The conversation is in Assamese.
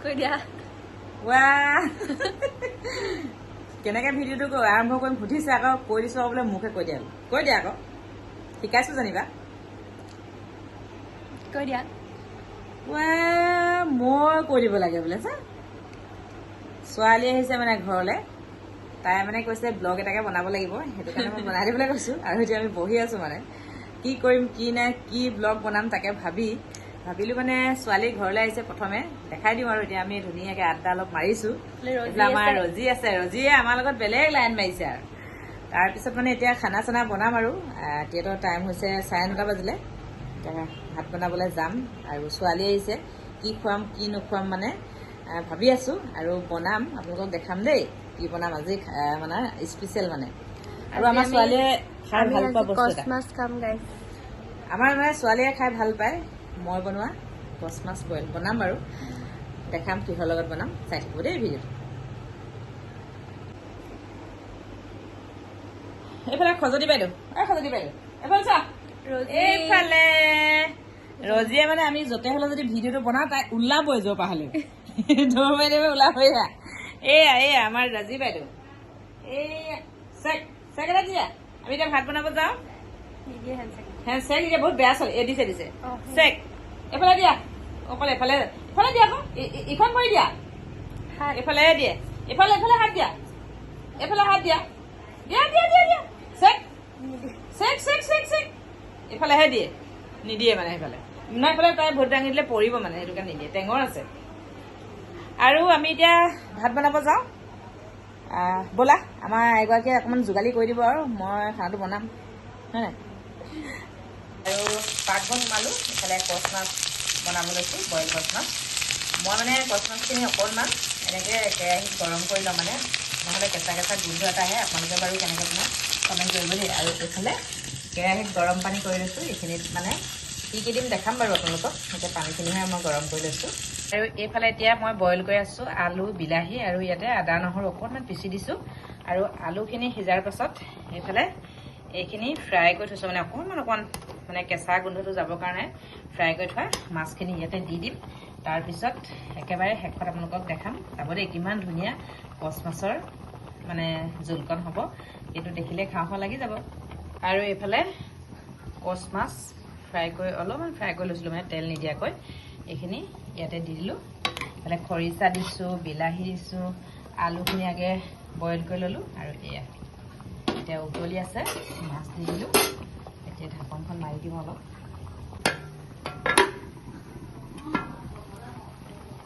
কৈ দিয়া কেনেকে ভিডিঅ'টো আৰম্ভ কৰিম সুধিছে আকৌ কৈ দিছো আকৌ বোলে মুখে কৈ দিয়া আকৌ শিকাইছো জানিবা কৈ দিয়া মই কৈ দিব লাগে বোলে চা ছোৱালী আহিছে মানে ঘৰলে তাই মানে কৈছে ব্লগ এটাকে বনাব লাগিব সেইটো কাৰণে মই বনাই দিবলৈ কৈছো আৰু এতিয়া আমি বহি আছো মানে কি কৰিম কি নাই কি ব্লগ বনাম তাকে ভাবিলো মানে ছোৱালী ঘৰলৈ আহিছে প্ৰথমে দেখাই দিওঁ আৰু এতিয়া আমি ধুনীয়াকে আড্ডা অলপ মাৰিছো আমাৰ ৰজি আছে ৰজিয়ে আমাৰ লগত বেলেগ লাইন মাৰিছে আৰু তাৰপিছত মানে এতিয়া খানা চানা বনাম আৰু এতিয়াতো টাইম হৈছে 9:30 বাজিলে এতিয়া ভাত বনাবলৈ যাম আৰু ছোৱালী আহিছে কি খুৱাম কি নোখুৱাম মানে ভাবি আছো আৰু বনাম আপোনালোকক দেখাম দেই কি বনাম আজি মানে স্পেচিয়েল মানে আৰু আমাৰ ছোৱালীয়ে খাই ভাল পোৱা বস্তু এটা আমাৰ মানে ছোৱালীয়ে খাই ভাল পায় মই বনোৱা কচ মাছ বইল বনাম বাৰু দেখাম কিহৰ লগত বনাম চাই থাকিব দেই ভিডিঅ'টো এইফালে খজতি বাইদেউ এইফালে চা এইফালে ৰজিয়ে মানে আমি য'তে হলেও যদি ভিডিঅ'টো বনাওঁ তাই ওলাবই যোৱা পাহালে দৌৰ মাৰি দিব ওলাবই এয়া আমাৰ ৰজি বাইদেউ এই চেক এটা দিয়া আমি এতিয়া ভাত বনাব যাওঁ চেক এতিয়া বহুত বেয়া চলে দিছে চেক এইফালে দিয়া অকল এফালে দিয়া আকৌ ইখন কৰি দিয়া এইফালে দিয়ে এইফালে হাত দিয়া দিয়া চেক এইফালেহে দিয়ে নিদিয়ে মানে সেইফালে এইফালে তাই ভোট দাঙি দিলে পৰিব মানে সেইটো কাৰণে নিদিয়ে টেঙৰ আছে আৰু আমি এতিয়া ভাত বনাব যাওঁ ব'লা আমাৰ এগৰাকীয়ে অকণমান যোগালী কৰি দিব আৰু মই খানাটো বনাম হয় নাই আৰু পাকঘৰ সোমালো এইফালে কচ মাছ বনাব লৈছো বইল কচ মাছ মই মানে কচ মাছখিনি অকণমান এনেকৈ কেৰাহীত গৰম কৰি লওঁ মানে নহ'লে কেঁচা গোন্ধ এটা আহে আপোনালোকে বাৰু কেনেকৈ বনায় কমেণ্ট কৰিব দেই আৰু এইফালে কেৰাহীত গৰম পানী কৰি লৈছোঁ এইখিনিত মানে কি দিম দেখাম বাৰু আপোনালোকক এতিয়া পানীখিনিহে মই গৰম কৰি লৈছোঁ আৰু এইফালে এতিয়া মই বইল কৰি আছোঁ আলু বিলাহী আৰু ইয়াতে আদা নহৰু অকণমান পিচি দিছোঁ আৰু আলুখিনি সিজাৰ পাছত এইফালে এইখিনি ফ্ৰাই কৰি থৈছোঁ মানে অকণমান মানে কেঁচা গোন্ধটো যাবৰ কাৰণে ফ্ৰাই কৰি থোৱা মাছখিনি ইয়াতে দি দিম তাৰপিছত একেবাৰে শেষত আপোনালোকক দেখাম চাব দেই কিমান ধুনীয়া কচ মাছৰ মানে জোলকণ হ'ব এইটো দেখিলে খাওঁ লাগি যাব আৰু এইফালে কচ মাছ অলপমান ফ্ৰাই কৰি লৈছিলোঁ মানে তেল নিদিয়াকৈ এইখিনি ইয়াতে দি দিলোঁ এইফালে খৰিচা দিছোঁ বিলাহী দিছোঁ আলুখিনি আগে বইল কৰি ল'লোঁ আৰু এয়া এতিয়া উতলি আছে মাছ দি দিলোঁ এতিয়া ঢাকনখন মাৰি দিওঁ অলপ